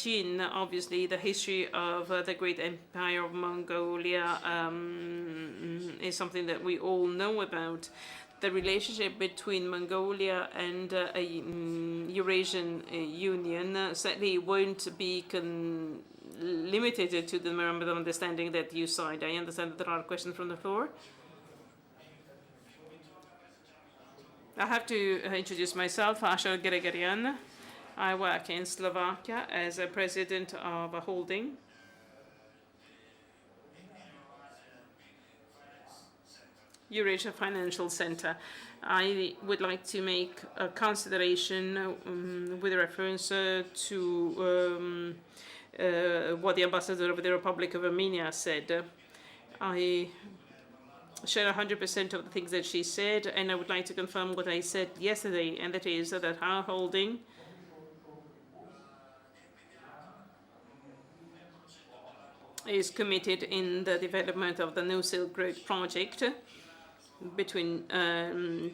Jin. Obviously, the history of the great empire of Mongolia is something that we all know about. The relationship between Mongolia and a Eurasian Union certainly won't be limited to the memorandum of understanding that you signed. I understand that there are questions from the floor. I have to introduce myself, Asha Gregorian. I work in Slovakia as a president of a holding. Eurasia Financial Center. I would like to make a consideration with reference to what the ambassador of the Republic of Armenia said. I share 100% of the things that she said, and I would like to confirm what I said yesterday, and that is that our holding is committed in the development of the New Silk Road project between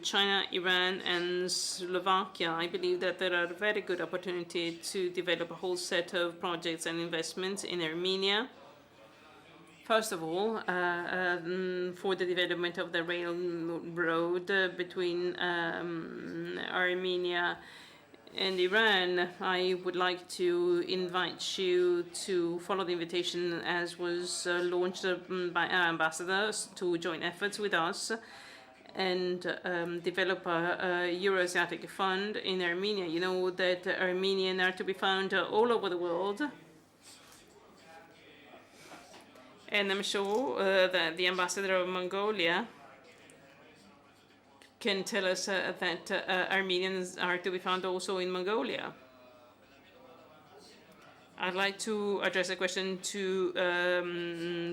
China, Iran, and Slovakia. I believe that there are very good opportunities to develop a whole set of projects and investments in Armenia. First of all, for the development of the railroad between Armenia and Iran, I would like to invite you to follow the invitation as was launched by our ambassadors to join efforts with us and develop a Euro-Asiatic fund in Armenia. You know that Armenians are to be found all over the world. And I'm sure that the ambassador of Mongolia can tell us that Armenians are to be found also in Mongolia. I'd like to address a question to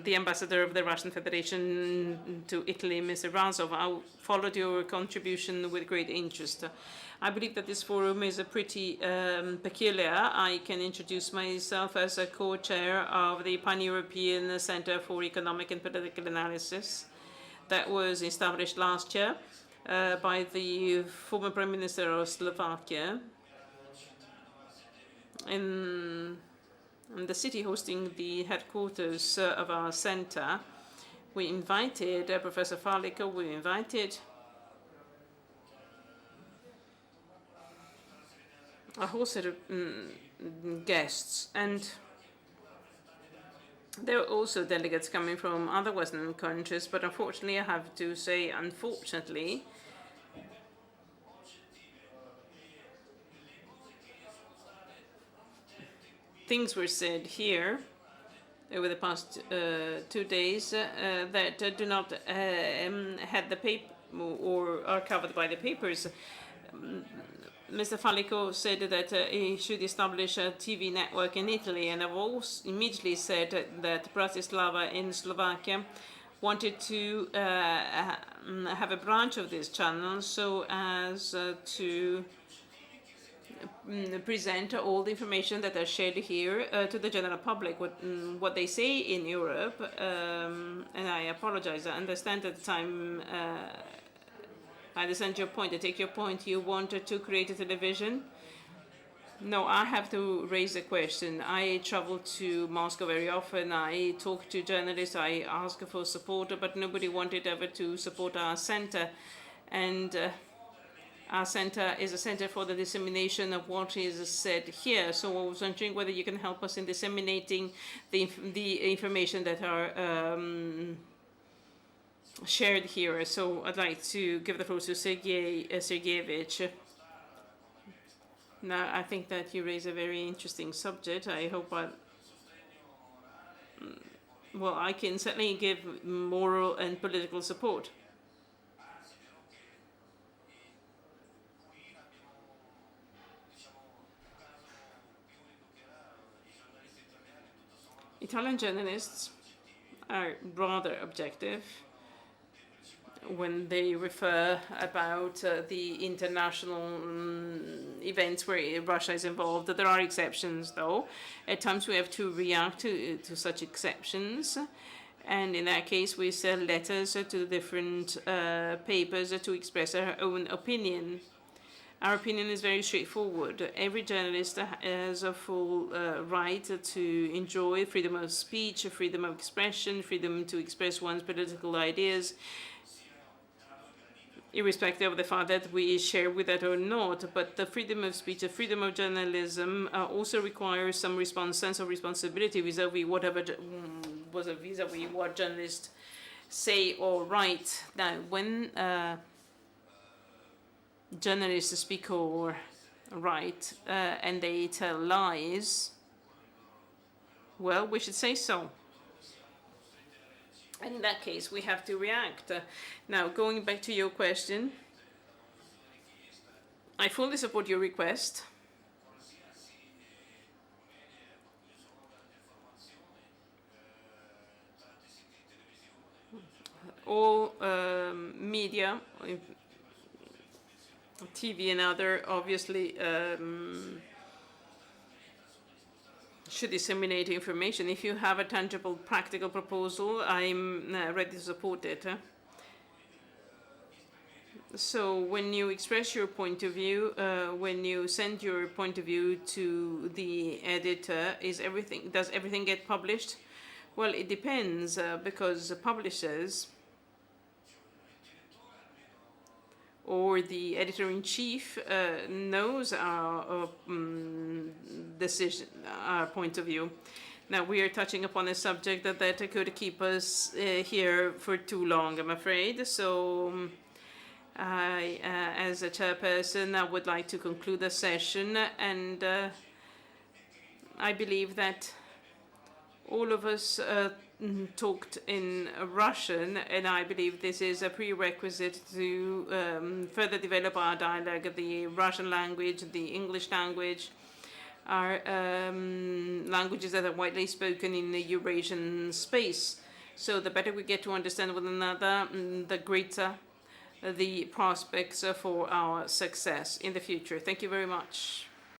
the ambassador of the Russian Federation to Italy, Mr. Razov. I followed your contribution with great interest. I believe that this forum is pretty peculiar. I can introduce myself as a co-chair of the Pan-European Center for Economic and Political Analysis that was established last year by the former Prime Minister of Slovakia. In the city hosting the headquarters of our center, we invited Professor Faliko, we invited a whole set of guests, and there are also delegates coming from other Western countries, but unfortunately, I have to say, unfortunately, things were said here over the past 2 days that do not have the paper or are covered by the papers. Mr. Faliko said that he should establish a TV network in Italy, and I've also immediately said that Bratislava in Slovakia wanted to have a branch of this channel so as to present all the information that are shared here to the general public, what they say in Europe, and I apologize. I understand at the time I understand your point. I take your point. You wanted to create a television. No, I have to raise a question. I travel to Moscow very often. I talk to journalists. I ask for support, but nobody wanted ever to support our center. And our center is a center for the dissemination of what is said here. So I was wondering whether you can help us in disseminating the information that are shared here. So I'd like to give the floor to Sergei Sergeyevich. Now, I think that you raise a very interesting subject. I hope I can certainly give moral and political support. Italian journalists are rather objective when they refer about the international events where Russia is involved. There are exceptions, though. At times we have to react to such exceptions. And in that case, we send letters to different papers to express our own opinion. Our opinion is very straightforward. Every journalist has a full right to enjoy freedom of speech, freedom of expression, freedom to express one's political ideas, irrespective of the fact that we share with that or not. But the freedom of speech, the freedom of journalism also requires some sense of responsibility vis-a-vis vis-a-vis what journalists say or write. Now, when journalists speak or write and they tell lies, well, we should say so. And in that case, we have to react. Now, going back to your question, I fully support your request. All media, TV and other, obviously should disseminate information. If you have a tangible, practical proposal, I'm ready to support it. So when you express your point of view, when you send your point of view to the editor, does everything get published? Well, it depends, because publishers or the editor-in-chief knows our decision, our point of view. Now, we are touching upon a subject that could keep us here for too long, I'm afraid. So, as a chairperson, I would like to conclude the session, and I believe that all of us talked in Russian, and I believe this is a prerequisite to further develop our dialogue. The Russian language, the English language are languages that are widely spoken in the Eurasian space. So the better we get to understand one another, the greater the prospects for our success in the future. Thank you very much.